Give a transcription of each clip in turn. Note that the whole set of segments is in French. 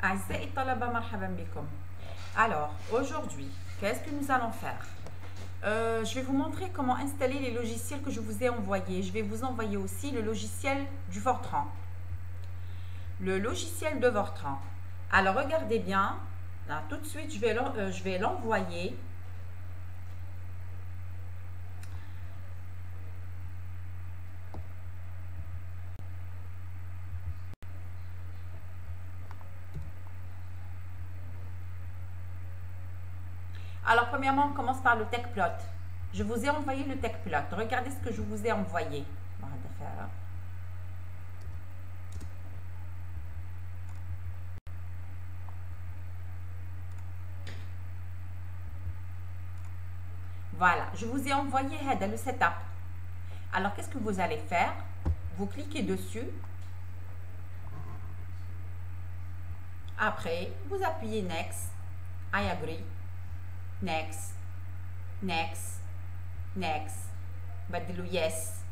أعزائي الطلبة مرحبا بكم. Alors, aujourd'hui, qu'est-ce que nous allons faire? Je vais vous montrer comment installer les logiciels que je vous ai envoyés. Je vais vous envoyer aussi le logiciel du Fortran. Le logiciel de Fortran. Alors, regardez bien. Là, tout de suite, je vais l'envoyer. Alors, premièrement, on commence par le TechPlot. Je vous ai envoyé le TechPlot. Regardez ce que je vous ai envoyé. Voilà, je vous ai envoyé le setup. Alors, qu'est-ce que vous allez faire? Vous cliquez dessus. Après, vous appuyez Next. I agree. Next. Next. Next. بدلوا yes.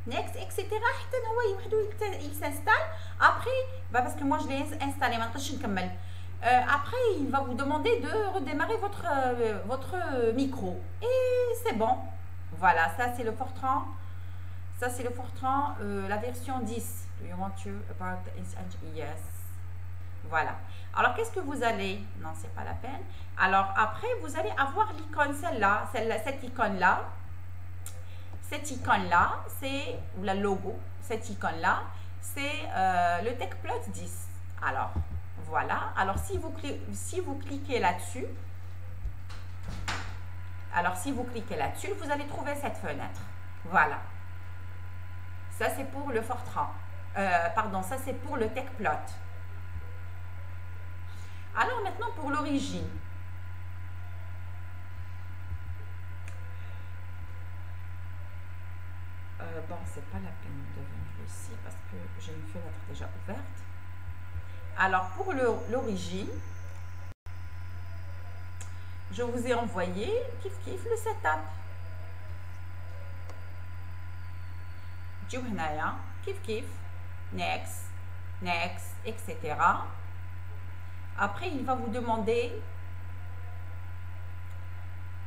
Next, etc. حتى هو وحده il s'installe. Après, parce que moi je l'ai installé, ما نقدرش نكمل. Après, il va vous demander de redémarrer votre micro. Et c'est bon. Voilà, ça c'est le Fortran. Ça c'est le Fortran, la version 10. Do you want to about yes. Voilà. Alors, qu'est-ce que vous allez... Non, c'est pas la peine. Alors, après, vous allez avoir l'icône, cette icône-là. Cette icône-là, c'est... Ou la logo. Cette icône-là, c'est le TechPlot 10. Alors, voilà. Alors, si vous cliquez là-dessus... Alors, si vous cliquez là-dessus, vous allez trouver cette fenêtre. Voilà. Ça, c'est pour le Fortran. Pardon, ça, c'est pour le TechPlot. Alors maintenant pour l'origine. Bon, c'est pas la peine de venir ici parce que j'ai une fenêtre déjà ouverte. Alors pour l'origine, je vous ai envoyé kiff le setup. تجيو هنايا kiff next, next, etc. Après, il va vous demander,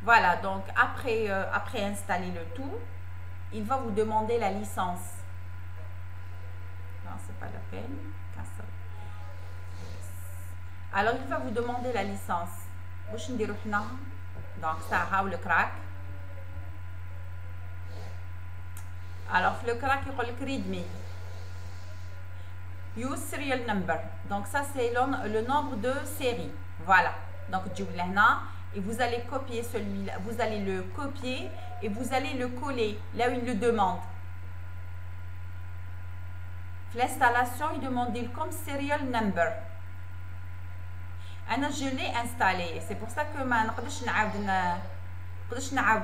voilà, donc après installer le tout, il va vous demander la licence. Non, c'est pas la peine. Alors, il va vous demander la licence. Donc, ça a le crack. Alors, le crack, il y a le readme. Use serial number. Donc ça c'est le nombre de série. Voilà. Donc et vous allez copier celui-là. Vous allez le copier et vous allez le coller là où il le demande. L'installation, il demande comme serial number. Je l'ai installé. C'est pour ça que je ne peux pas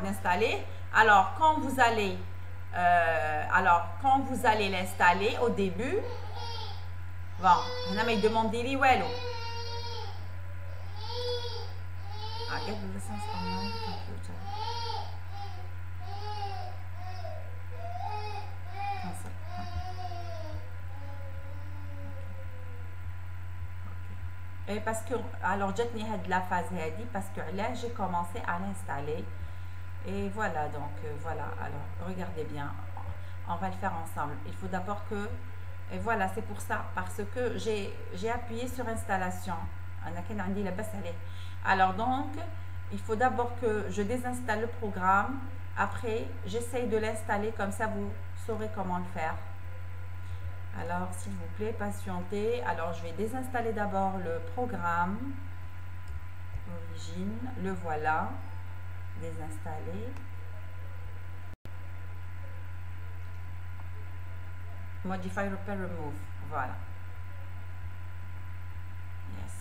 installer. Alors quand vous allez l'installer au début. Bon, هنا ما يدموندي لي والو. get the license on my computer. Cancel. Et parce que alors جاتني هاد la phase هادي parce que là j'ai commencé à l'installer et voilà donc voilà. Alors regardez bien, on va le faire ensemble. Il faut d'abord que... Et voilà, c'est pour ça, parce que j'ai appuyé sur installation. Alors donc, il faut d'abord que je désinstalle le programme. Après, j'essaye de l'installer, comme ça vous saurez comment le faire. Alors, s'il vous plaît, patientez. Alors, je vais désinstaller d'abord le programme. Origine, le voilà. Désinstaller. Modify, repair, remove. Voilà. Yes.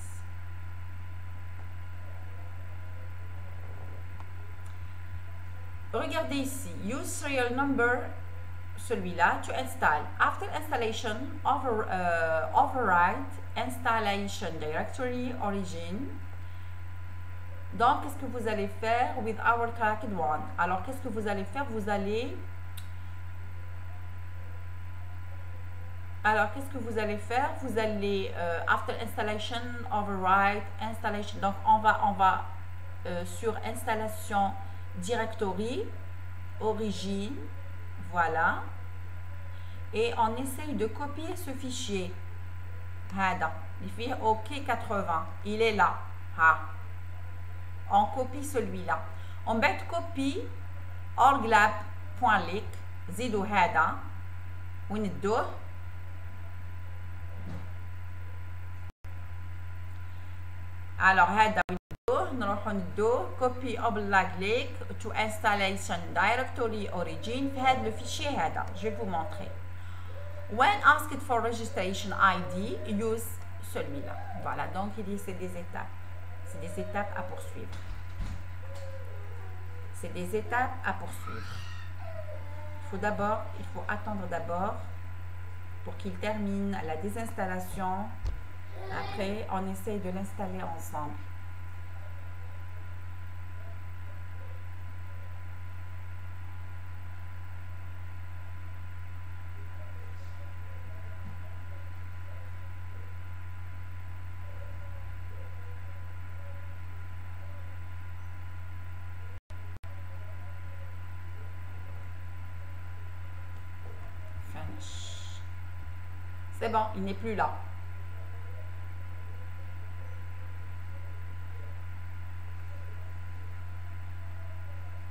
Regardez ici. Use serial number. Celui-là, tu installes. After installation, override installation directory origin. Donc, qu'est-ce que vous allez faire with our cracked one? Alors, qu'est-ce que vous allez faire? Vous allez... Alors, qu'est-ce que vous allez faire? Vous allez, after installation, override, installation. Donc, on va sur installation directory, origine, voilà. Et on essaye de copier ce fichier. Il fait OK 80. Il est là. On copie celui-là. On met copie orglab.link. زيدوا هذا وندوه. Alors هذا وندوه نروحوا ندوه copy orglab to installation directory origin في هذا الفيشي هذا. Je vais vous montrer. When asked for registration ID, use celui-là. Voilà, donc il dit c'est des étapes. C'est des étapes à poursuivre. C'est des étapes à poursuivre. Il faut attendre d'abord pour qu'il termine la désinstallation. Après, on essaye de l'installer ensemble. C'est bon, il n'est plus là.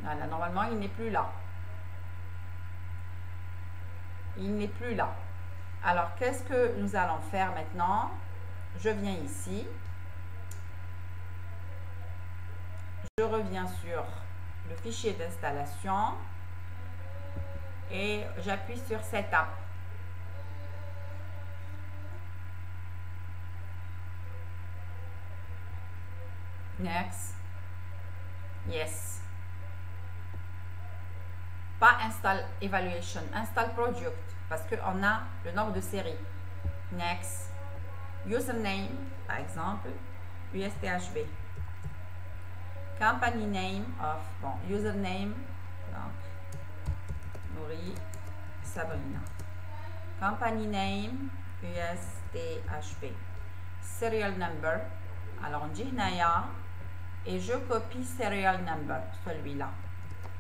Voilà, normalement, il n'est plus là. Il n'est plus là. Alors, qu'est-ce que nous allons faire maintenant? Je viens ici. Je reviens sur le fichier d'installation et j'appuie sur Setup. Next. Yes. Pas install evaluation, install project parce qu'on a le nombre de séries. Next. Username, par exemple, USTHB. Company name of, bon, username, donc, Nouri Sabrina. Company name, USTHB. Serial number, alors on dit Naya. Et je copie serial number, celui-là.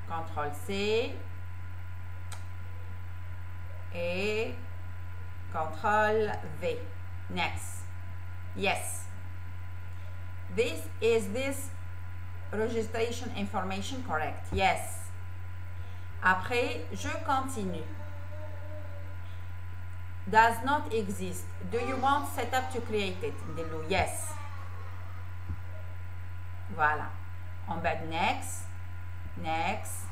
CTRL C et CTRL V. Next. Yes. This registration information correct? Yes. Après, je continue. Does not exist. Do you want setup to create it? Yes. Voilà. On va next. Next.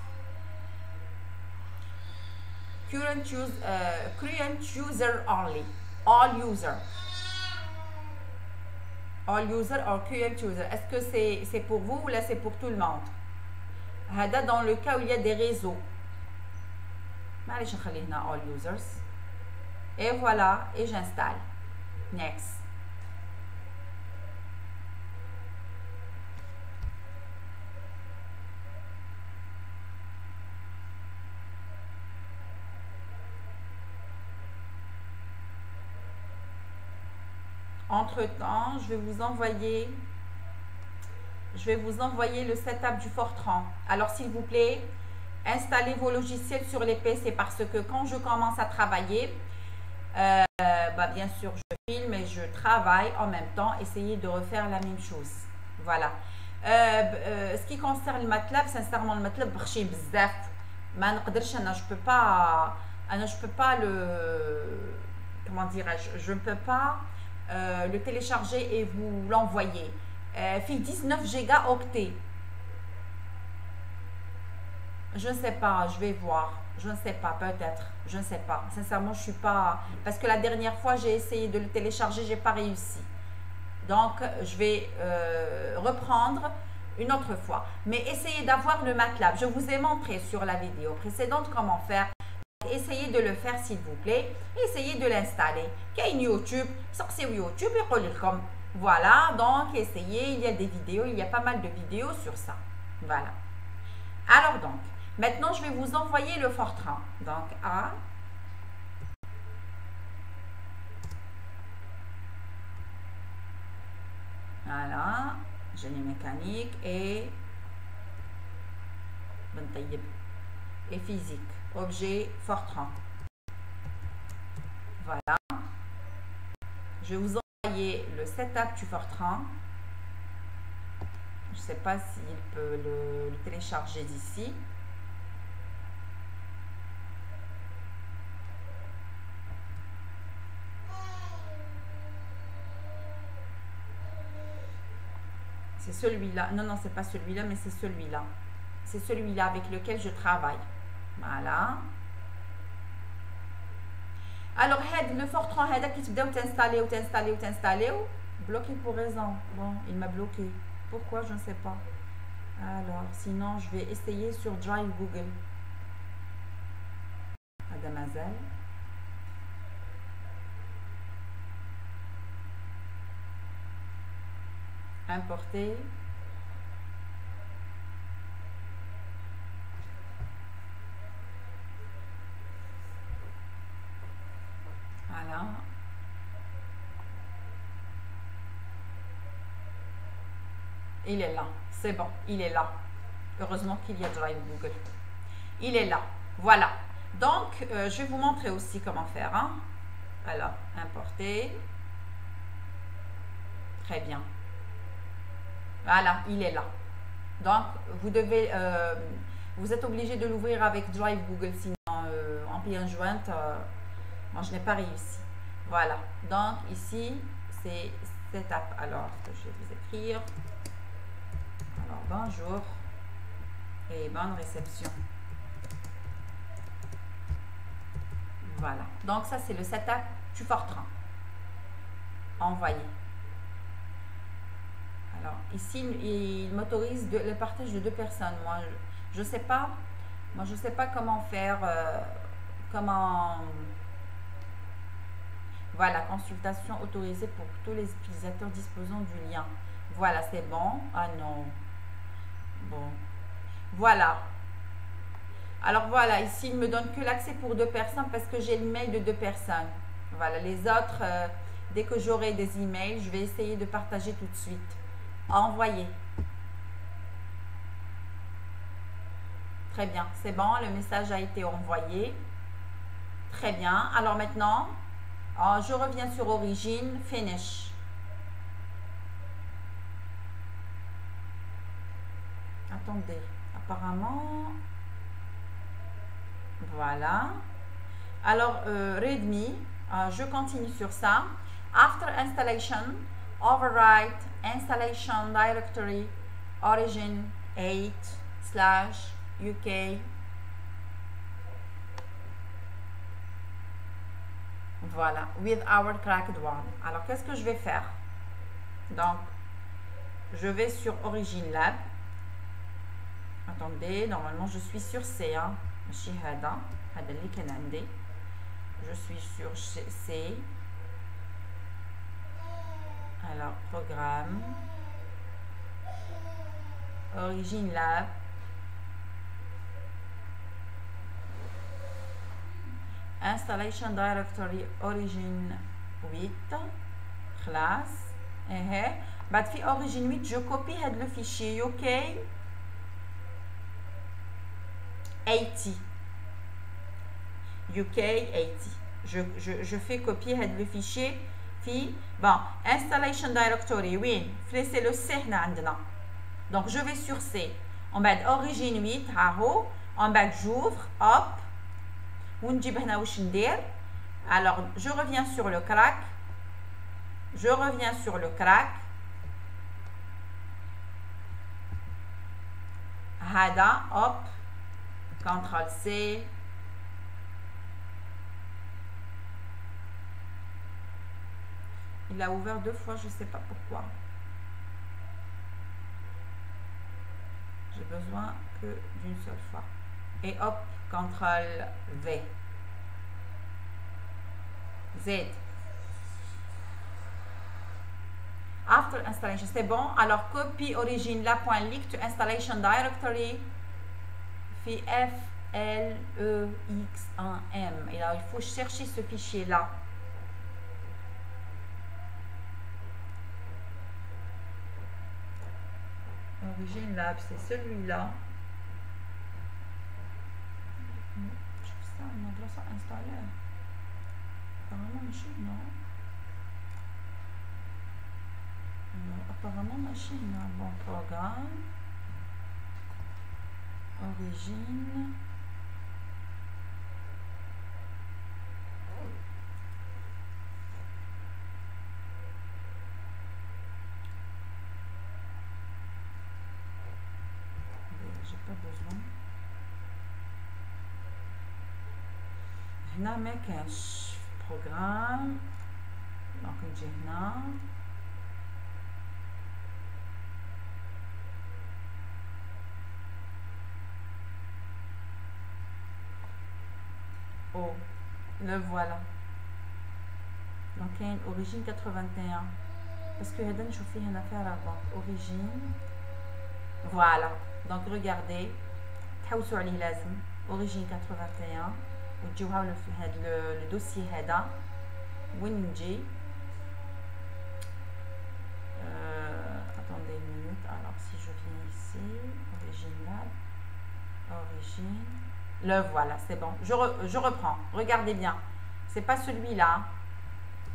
Current user only. All user. All user or current user. Est-ce que c'est pour vous ou là c'est pour tout le monde? هذا dans le cas où il y a des réseaux. معليش نخلي هنا all users. Et voilà, et j'installe. Next. Entre-temps, je vais vous envoyer le setup du Fortran. Alors, s'il vous plaît, installez vos logiciels sur les PC parce que quand je commence à travailler, bien sûr, je filme et je travaille en même temps. Essayez de refaire la même chose. Voilà. Ce qui concerne le MATLAB, sincèrement, le MATLAB, je peux pas le... Comment dirais-je? Je ne peux pas... le télécharger et vous l'envoyer. Fait 19 gigaoctets. Je ne sais pas, je vais voir. Je ne sais pas, peut-être. Je ne sais pas. Sincèrement, je suis pas... Parce que la dernière fois, j'ai essayé de le télécharger, j'ai pas réussi. Donc, je vais reprendre une autre fois. Mais essayez d'avoir le MATLAB. Je vous ai montré sur la vidéo précédente comment faire. Essayez de le faire s'il vous plaît. Essayez de l'installer. Qu'il y a YouTube, sortez YouTube et comme voilà. Donc essayez. Il y a des vidéos. Il y a pas mal de vidéos sur ça. Voilà. Alors donc, maintenant je vais vous envoyer le Fortran. Donc Voilà, génie mécanique et et physique. Objet Fortran. Voilà. Je vais vous envoyer le setup du Fortran. Je ne sais pas s'il peut le télécharger d'ici. C'est celui-là. Non, non, c'est pas celui-là, mais c'est celui-là. C'est celui-là avec lequel je travaille. Voilà. Alors, le Fortran, qui tu dois t'installer. Bloqué pour raison. Bon, il m'a bloqué. Pourquoi? Je ne sais pas. Alors, sinon, je vais essayer sur Drive Google. Mademoiselle. Importer. Voilà. Il est là. C'est bon, il est là. Heureusement qu'il y a Drive Google. Il est là. Voilà. Donc, je vais vous montrer aussi comment faire. Hein. Alors, importer. Très bien. Voilà, il est là. Donc, vous devez, vous êtes obligé de l'ouvrir avec Drive Google, sinon en pied jointe, moi je n'ai pas réussi. Voilà. Donc, ici, c'est Setup. Alors, je vais vous écrire. Alors, bonjour et bonne réception. Voilà. Donc, ça, c'est le setup du Fortran. Envoyer. Alors, ici, il m'autorise le partage de 2 personnes. Moi, je ne sais pas. Moi, je ne sais pas comment faire. Voilà, consultation autorisée pour tous les utilisateurs disposant du lien. Voilà, c'est bon. Ah non. Bon. Voilà. Alors voilà, ici, il ne me donne que l'accès pour 2 personnes parce que j'ai l'email de 2 personnes. Voilà, les autres, dès que j'aurai des emails, je vais essayer de partager tout de suite. Envoyer. Très bien, c'est bon, le message a été envoyé. Très bien, alors maintenant, je reviens sur Origine, Finish. Attendez, apparemment, voilà. Alors, Readme, je continue sur ça. After installation, overwrite installation directory origin 8/UK. Voilà, with our cracked one. Alors, qu'est-ce que je vais faire? Donc, je vais sur Origin Lab. Attendez, normalement, je suis sur C. Hein. Je suis sur C. Alors, programme. Origin Lab. Installation Directory Origin 8. Classe. بعد في Origin 8 je copie le fichier UK 80. UK 80. Je fais copier le fichier في bon installation directory وين c'est le C هنا عندنا. Donc je vais sur C. En bas Origin 8 ها هو. En bas j'ouvre hop ونجيب هنا واش ندير. Alors je reviens sur le crack. Je reviens sur le crack. هذا hop CTRL C. Il a ouvert 2 fois, je ne sais pas pourquoi. J'ai besoin que d'une seule fois. Et hop, CTRL V. Z. After installation, c'est bon. Alors, copie origine la.link to installation directory. Fi FLEX1M. Et là, il faut chercher ce fichier-là. Origine Lab, c'est celui-là. Je fais ça, on a déjà ça installé. Apparemment, machine, non? Alors, apparemment, machine, bon, programme. Origine. J'ai pas besoin. هنا ما كانش programme. Donc نجي هنا. Oh, le voilà. Donc il y a une origine 81 parce que هذا نشوف فيه هنا فراغ. Origine, voilà. Donc regardez, تحوسوا عليه لازم origine 81 وتجيوها في هذا le dossier هذا. وين نجي attendez une minute. Alors si je viens ici, origine là, origine, le voilà, c'est bon. Je reprends. Regardez bien. C'est pas celui-là.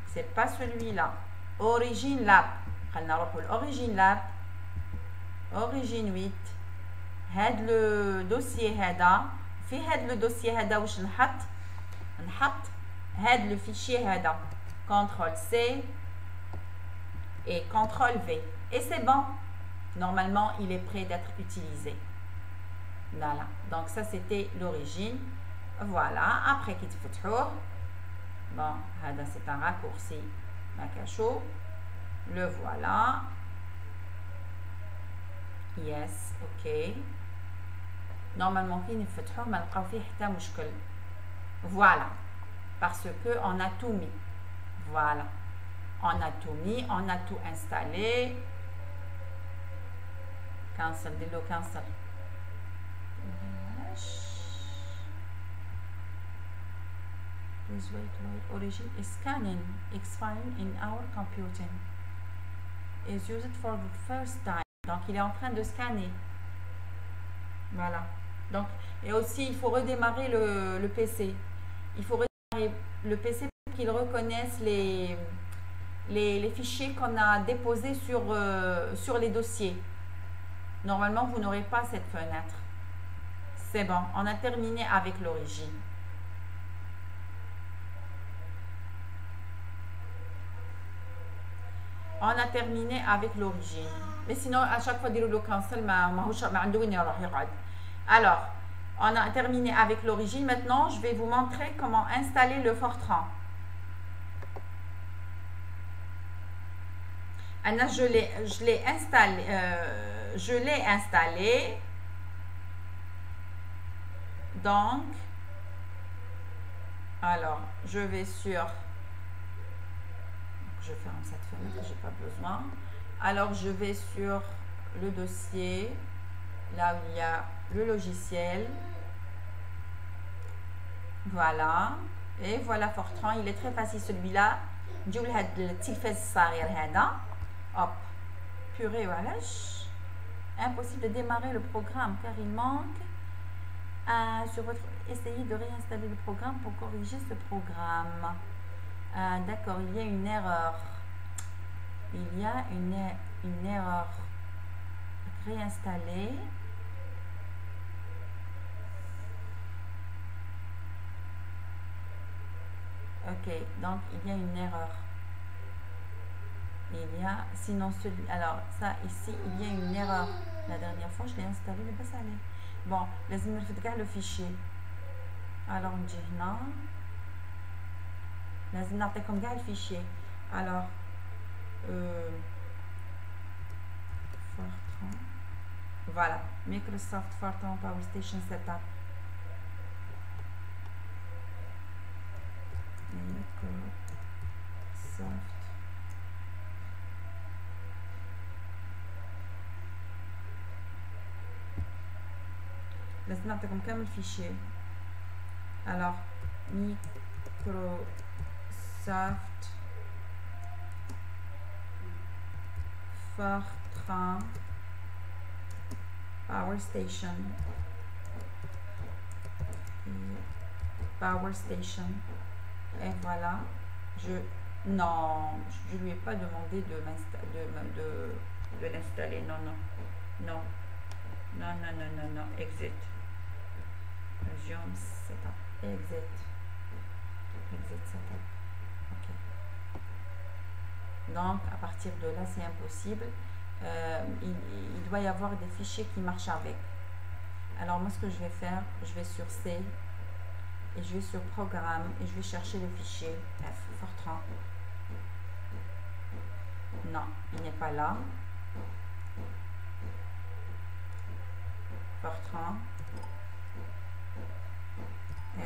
C'est pas celui-là. Origine lab. خلينا نروحوا l'origine lab. Origine 8. هاد لو دوسيي هذا. في هاد لو دوسيي هذا واش نحط هاد لو فيشي هذا. CTRL C et CTRL V. Et c'est bon. Normalement, il est prêt d'être utilisé. Voilà. Donc ça c'était l'origine. Voilà. Après qu'il te fait bon, c'est un raccourci. Macacho. Le voilà. Yes. Ok. Normalement, qu'il ne fait pas mal. Voilà. Parce que on a tout mis. Voilà. On a tout mis. On a tout installé. Cancel. Dis-le cancel. Please wait. Origin is scanning. X-file in our computing. Is used for the first time. Donc, il est en train de scanner. Voilà. Donc, et aussi, il faut redémarrer le PC. Il faut redémarrer le PC pour qu'il reconnaisse les fichiers qu'on a déposés sur les dossiers. Normalement, vous n'aurez pas cette fenêtre. C'est bon. On a terminé avec l'origine. On a terminé avec l'origine. Mais sinon, à chaque fois, dire le cancel, alors, on a terminé avec l'origine. Maintenant, je vais vous montrer comment installer le Fortran. Anna, je l'ai installé. Donc, alors, je vais sur... Je ferme cette fenêtre, j'ai pas besoin. Alors, je vais sur le dossier, là où il y a le logiciel. Voilà. Et voilà Fortran, il est très facile celui-là. Hop. Purée, voilà. Impossible de démarrer le programme car il manque. Essayez de réinstaller le programme pour corriger ce programme. D'accord, il y a une erreur. Il y a une erreur. Réinstaller. Ok, donc il y a une erreur. Il y a, sinon celui, alors ça ici, il y a une erreur. La dernière fois, je l'ai installé, mais pas ça allait. Bon, لازم نفتح le fichier. Alors نجي هنا. لازم نعطيكم كاع الفيشي. Alors Fortran. Voilà, Microsoft Fortran Power Station Setup. Microsoft. لازم نعطيكم كامل الفيشي. Alors Microsoft Fortran Power station. Power station. Et voilà. Non, je lui ai pas demandé de l'installer. Non, non. Non. Non, non, non, non, non. Exit. Resume setup. Exit. Exit setup. Ok. Donc, à partir de là, c'est impossible. Il doit y avoir des fichiers qui marchent avec. Alors, moi, ce que je vais faire, je vais sur C et je vais sur Programme et je vais chercher le fichier F Fortran. Non, il n'est pas là. Fortran. F.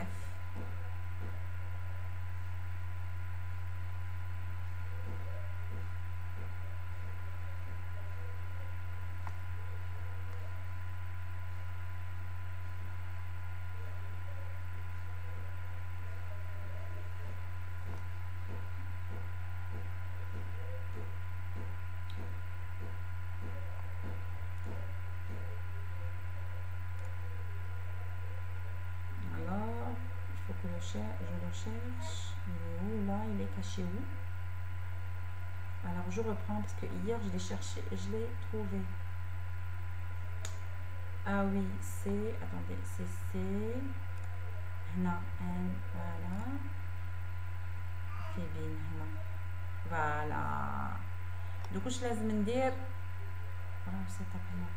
Je le cherche. Il est où là? Il est caché où? Alors je reprends parce que hier je l'ai cherché, je l'ai trouvé. Ah oui, c'est. Attendez, c'est. Non, voilà. في بين هنا. Voilà. دوك واش لازم ندير؟ راه سيتاب هنا.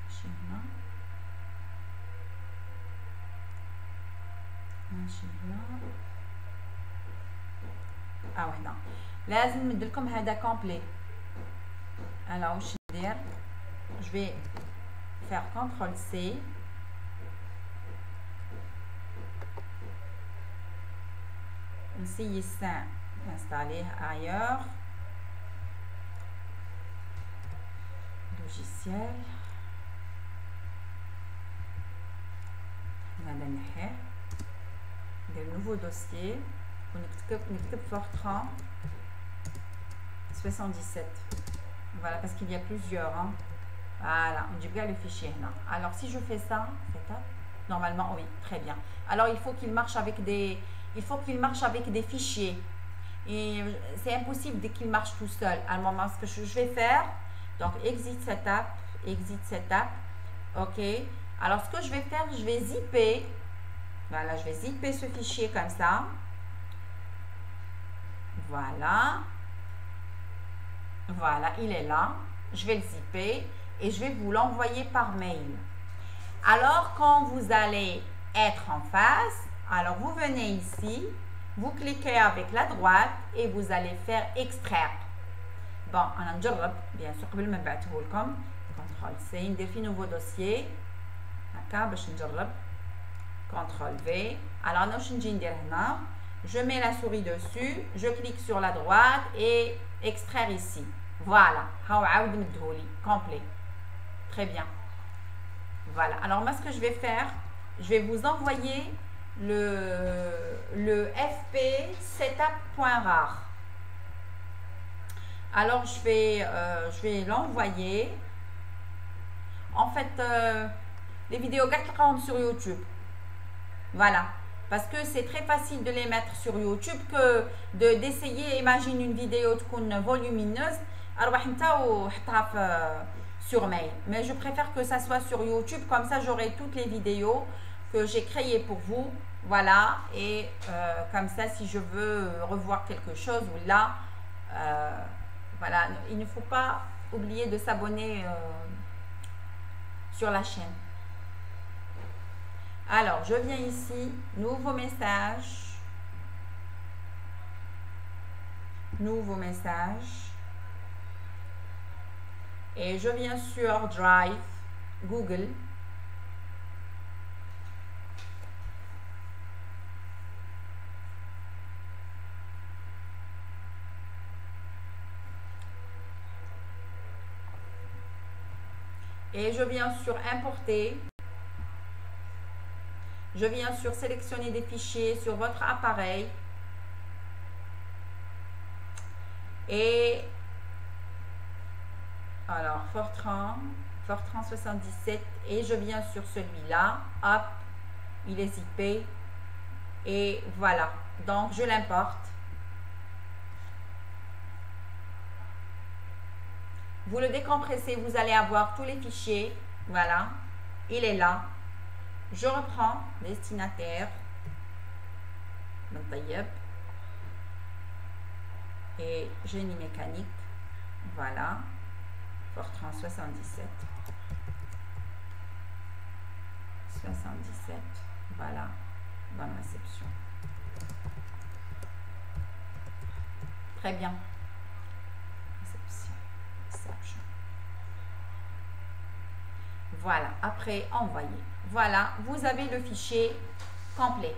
ماشي هنا. ماشي هنا. وحده لازم ندير هذا كومبلي. انا واش ندير؟ je vais faire CTRL C نسيي السان نستعليه ailleurs logiciel هذا نحيه ندير nouveau dossier ونكتب Fortran 77. Voilà, parce qu'il y a plusieurs. Hein. Voilà, on dit bien le fichier. Non. Alors, si je fais ça, normalement, oui, très bien. Alors, il faut qu'il marche avec des, fichiers. Et c'est impossible dès qu'il marche tout seul. À un moment, ce que je vais faire, donc, exit setup. OK. Alors, ce que je vais faire, je vais zipper. Voilà, je vais zipper ce fichier comme ça. Voilà. Voilà, il est là. Je vais le zipper et je vais vous l'envoyer par mail. Alors, quand vous allez être en face, alors vous venez ici, vous cliquez avec la droite et vous allez faire extraire. Bon, on a déjà bien sûr, قبل ما نبعته لكم CTRL C, ندير في nouveau dossier. هكا باش نجرب. CTRL V. Alors, أنا واش نجي ندير هنا؟ Je mets la souris dessus, je clique sur la droite et extraire ici. Voilà. Complet. Très bien. Voilà. Alors, moi, ce que je vais faire, je vais vous envoyer le FP setup.rar. Alors, je vais l'envoyer. En fait, les vidéos sur YouTube. Voilà. Parce que c'est très facile de les mettre sur YouTube que d'essayer, imagine une vidéo volumineuse, sur mail. Mais je préfère que ça soit sur YouTube, comme ça j'aurai toutes les vidéos que j'ai créées pour vous. Voilà, et comme ça si je veux revoir quelque chose, ou là, voilà, il ne faut pas oublier de s'abonner sur la chaîne. Alors, je viens ici, nouveau message, et je viens sur Drive, Google, et je viens sur Importer. Je viens sur sélectionner des fichiers sur votre appareil et Alors, Fortran 77 et je viens sur celui-là. Hop, il est zippé. Et voilà. Donc, je l'importe. Vous le décompressez, vous allez avoir tous les fichiers. Voilà. Il est là. Je reprends destinataire. Et génie mécanique. Voilà. Fortran 77. 77. Voilà. Bonne réception. Très bien. Réception. Voilà. Après, envoyer. Voilà. Vous avez le fichier complet.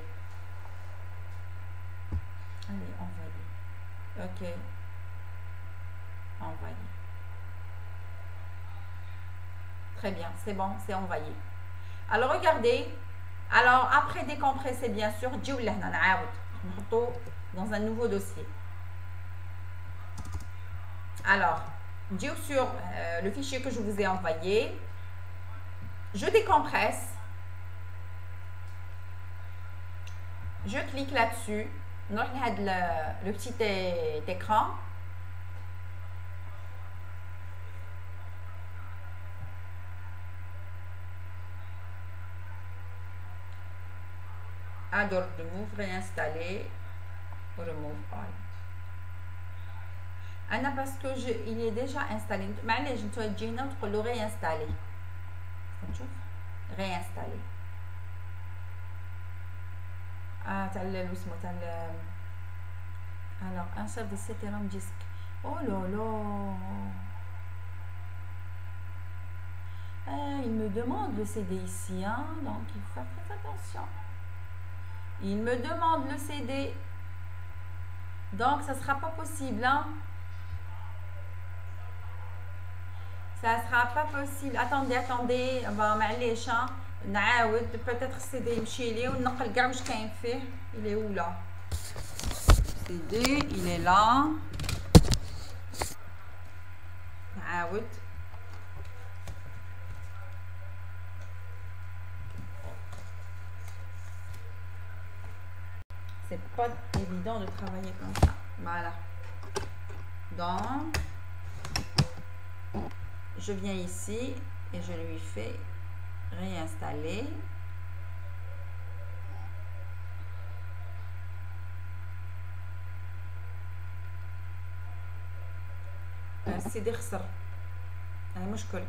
Allez, envoyer. OK. Envoyer. Très bien. C'est bon. C'est envoyé. Alors, regardez. Alors, après décompresser, bien sûr, dans un nouveau dossier. Alors, sur le fichier que je vous ai envoyé, je décompresse. Je clique là-dessus. Le petit écran. Adore remove, réinstaller, remove all. Anna parce que il est déjà installé. معليش نتوما تجي هنا وتقول له réinstaller. نشوف réinstaller. تاع اسمه تاع alors insert the CD-ROM disque. Oh là là. Il me demande le CD ici, hein, donc il faut faire très attention. Il me demande le CD. Donc, ça ne sera pas possible. Hein? Ça ne sera pas possible. Attendez. معليش نعاود. Peut-être le CD يمشي لي وننقل كاع واش كاين فيه. Il est où là? CD, il est là. نعاود. C'est pas évident de travailler comme ça. Voilà. Donc, je viens ici et je lui fais réinstaller. سيدي خسر هذا مشكل.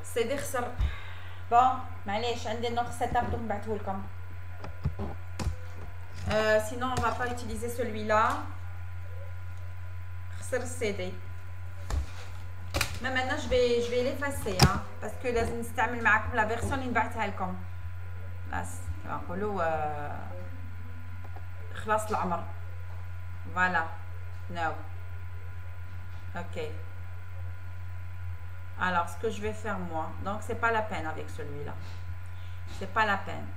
سيدي خسر. بون معليش عندي notre setup donc نبعثه لكم. Sinon on va pas utiliser celui-là. خسر السيدي. Mais maintenant je vais l'effacer hein, parce que لازم نستعمل معكم la version اللي نبعثها لكم. بس كما نقولوا خلاص العمر. Voilà. No. OK. Alors, ce que je vais faire moi, donc c'est pas la peine avec celui-là. C'est pas la peine.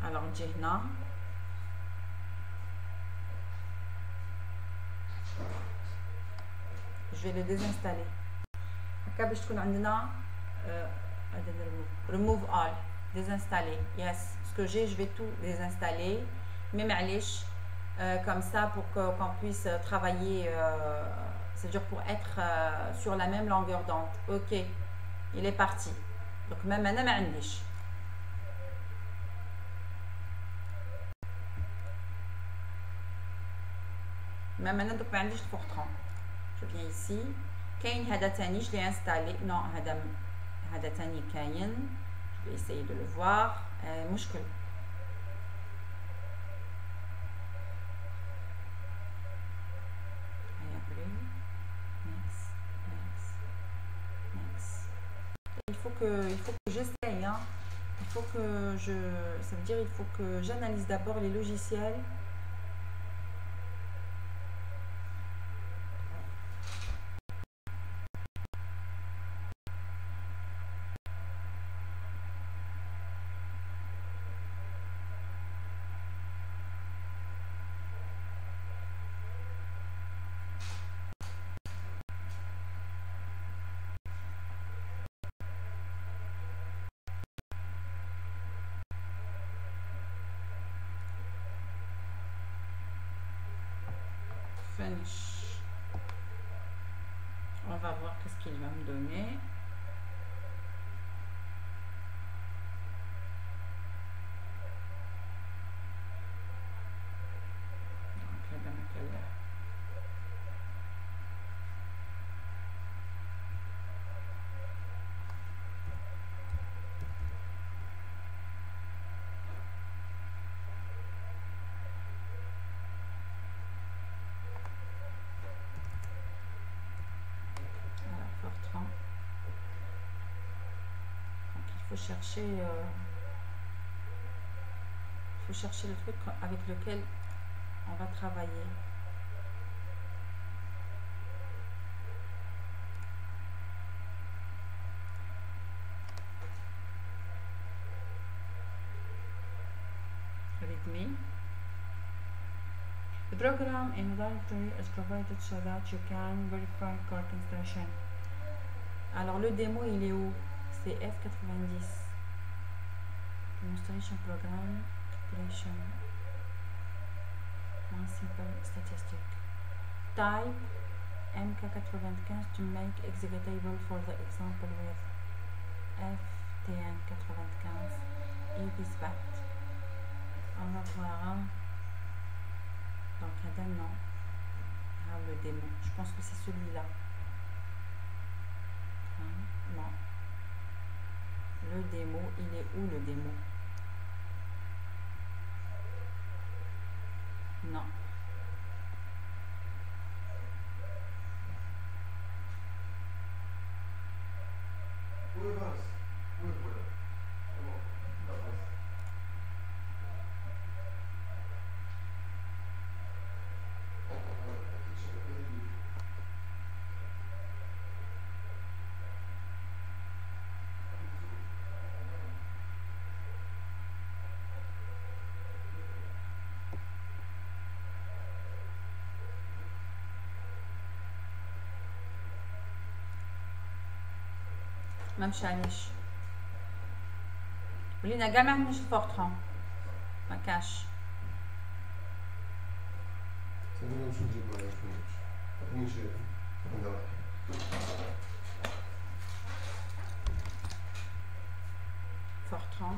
Alors, Jihna. Je vais le désinstaller. باش تكون عندنا remove all, désinstaller. Yes, ce que j'ai, je vais tout désinstaller. Mais معليش, comme ça pour qu'on puisse travailler. C'est-à-dire pour être sur la même longueur d'onde. Ok, il est parti. Donc même maintenant ما عنديش. Même maintenant donc ما عنديش Fortran. Je viens ici. كاين هذا تاني je l'ai installé. Non هذا تاني كاين. Je vais essayer de le voir. مشكل. Il faut que j'essaye, hein. Il faut que ça veut dire il faut que j'analyse d'abord les logiciels. On va voir qu'est-ce qu'il va me donner. Fortran. Donc il faut chercher le truc avec lequel on va travailler. Read me. The program in the directory is provided so that you can verify correct installation. Alors le démo il est où? C'est F90. Demonstration program, calculation. One simple statistic. Type MK95 to make executable for the example with FTN95. It is fact. On va voir. Donc, il y a un nom. Ah, le démo. Je pense que c'est celui-là. Hein? Non. Le démo, il est où le démo? Non. ما مشانيش ولينا كاع ما عندناش الفورتران ما كاش Fortran.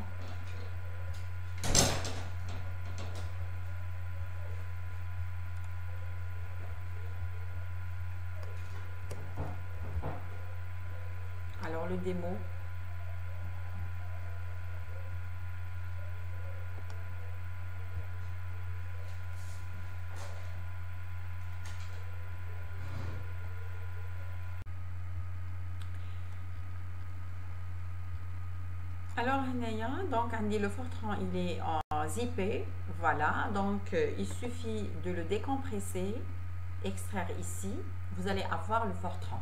Alors le démo. Alors donc le Fortran il est en zippé, voilà, donc il suffit de le décompresser, extraire ici, vous allez avoir le Fortran.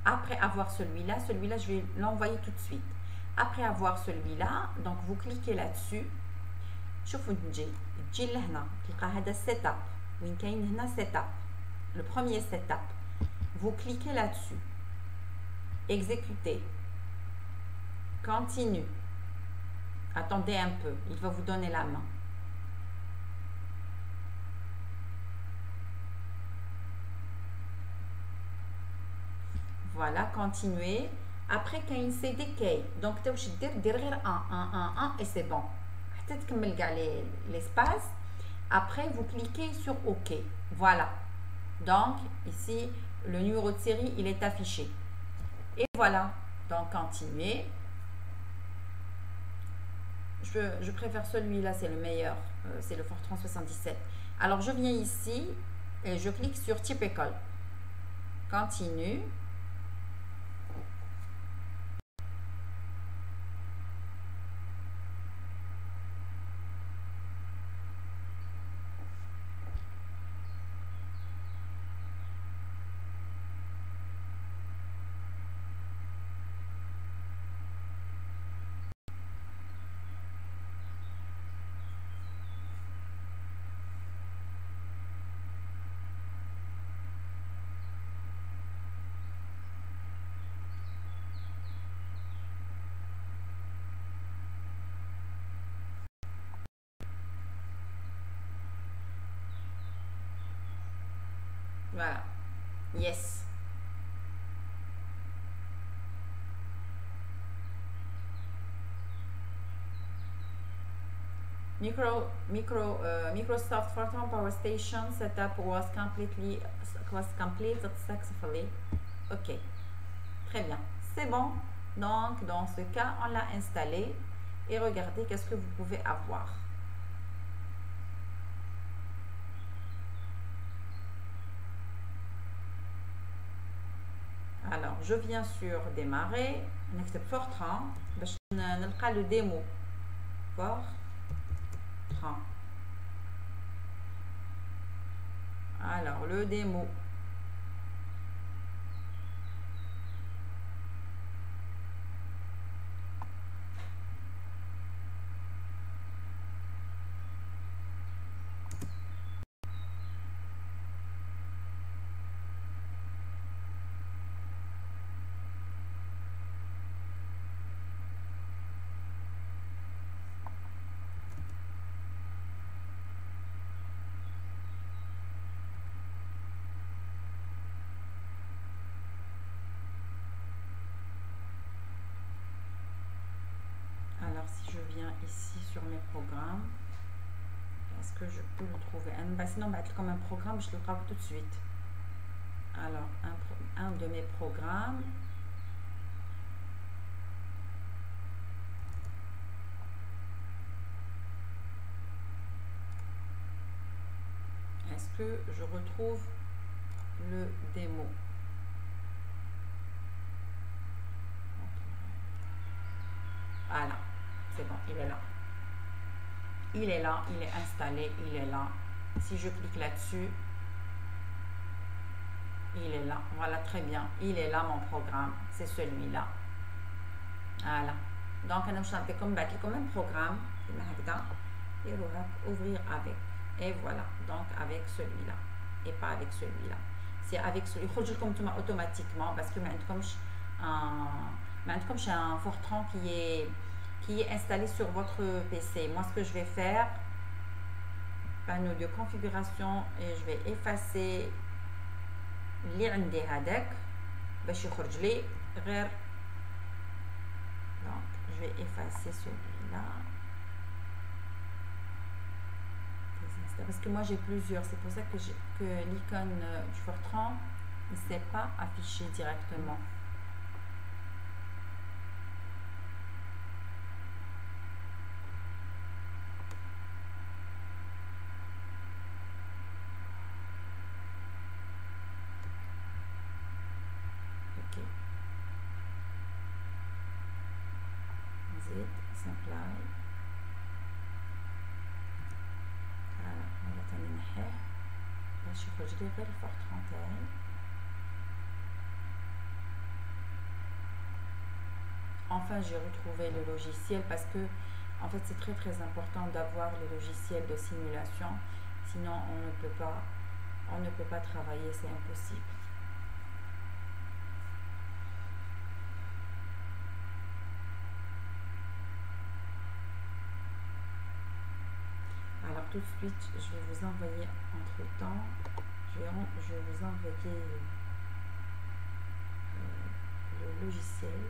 Après avoir celui-là je vais l'envoyer tout de suite. Après avoir celui-là, donc vous cliquez là-dessus. شوفوا تجي لهنا تلقى هذا setup وين كاين هنا setup, le premier setup. Vous cliquez là-dessus. Exécuter. Continue. Attendez un peu, il va vous donner la main. Voilà, continuez. Après, quand il CDK, donc tu vas dire 1 et c'est bon. L'espace. Après, vous cliquez sur OK. Voilà. Donc, ici, le numéro de série, il est affiché. Et voilà. Donc, continuez. Je préfère celui-là, c'est le meilleur. C'est le Fortran 77. Alors, je viens ici et je clique sur Typical. Continue. Voilà. Yes. Microsoft Photon Power Station setup was completed successfully. Ok, très bien, c'est bon. Donc, dans ce cas, on l'a installé et regardez qu'est-ce que vous pouvez avoir. Alors, je viens sur démarrer. نكتب Fortran باش نلقى le démo. Fortran. Alors, le démo. Alors, si je viens ici sur mes programmes, est-ce que je peux le trouver? Sinon, comme un programme, je le trouve tout de suite. Alors, un de mes programmes. Est-ce que je retrouve le démo? Voilà, c'est bon, il est là. Il est là, il est installé, il est là. Si je clique là-dessus, il est là. Voilà, très bien. Il est là, mon programme. C'est celui-là. Voilà. Donc, je vais comme un programme. Et ouvrir avec. Et voilà. Donc, avec celui-là. Et pas avec celui-là. C'est avec celui-là. Il faut que automatiquement parce que j'ai un Fortran qui est installé sur votre PC. Moi, ce que je vais faire, panneau de configuration, et je vais effacer اللي عندي هذاك باش يخرج لي غير. Donc, je vais effacer celui-là. Parce que moi j'ai plusieurs, c'est pour ça que l'icône du Fortran ne s'est pas affichée directement. Simplify. Voilà, هذا تاني نحيه باش يخرج لي غير الفورتران تاعي. Enfin, j'ai retrouvé le logiciel parce que en fait c'est très important d'avoir le logiciel de simulation, sinon on ne peut pas travailler, c'est impossible. Alors tout de suite, je vais vous envoyer entre temps, je vais vous envoyer le logiciel.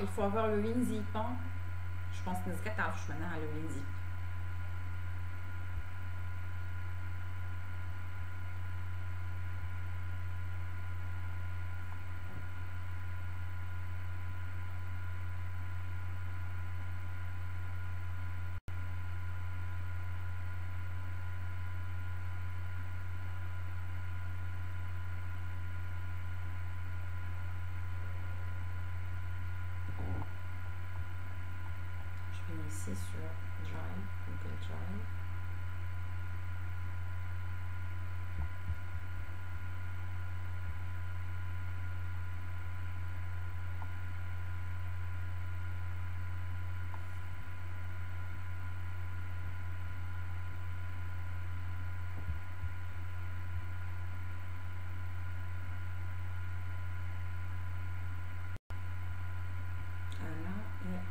Il faut avoir le WinZip. Hein. Je pense que nous avons maintenant le WinZip. ici sur Drive, Google Drive.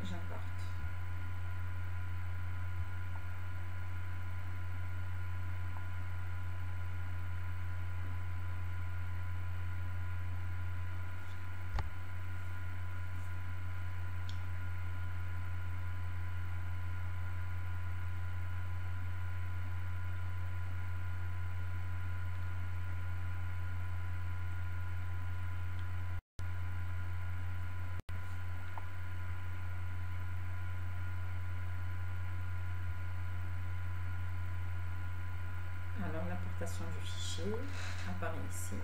J'importe. Alors l'importation du fichier apparaît ici.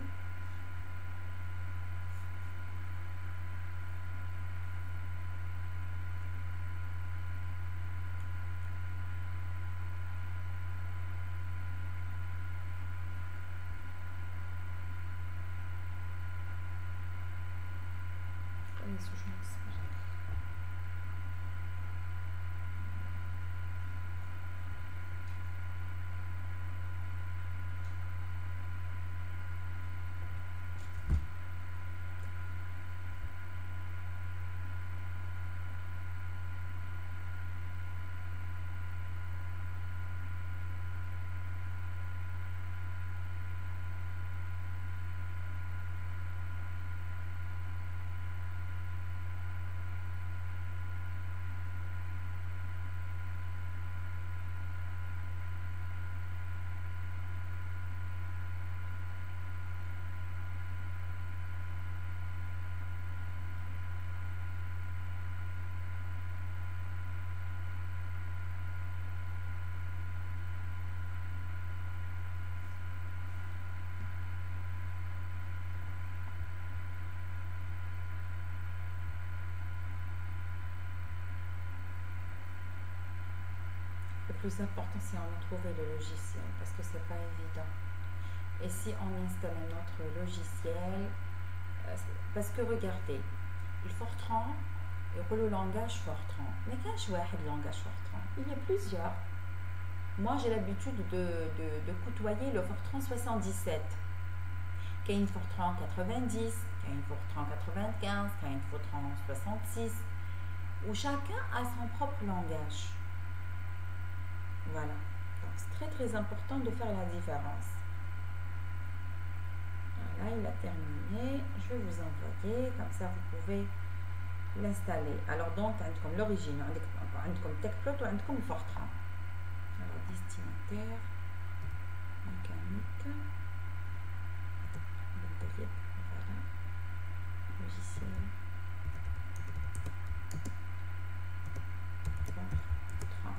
Le plus important, c'est en trouver le logiciel parce que c'est pas évident. Et si on installe notre logiciel, parce que regardez, le Fortran, le langage Fortran, mais qu'un le langage Fortran, il y a plusieurs. Moi, j'ai l'habitude de côtoyer le Fortran 77, qu'il y a une Fortran 90, qu'il y a une Fortran 95, qu'il y a une Fortran 66, où chacun a son propre langage. Voilà, donc c'est très très important de faire la différence. Voilà, il a terminé. Je vais vous envoyer, comme ça vous pouvez l'installer. Alors donc, comme l'origine, comme TechPlot ou comme Fortran. Alors, destinataire, mécanique, voilà, logiciel, Fortran.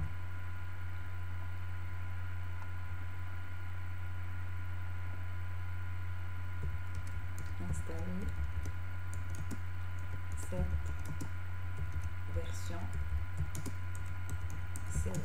Installer cette version. C'est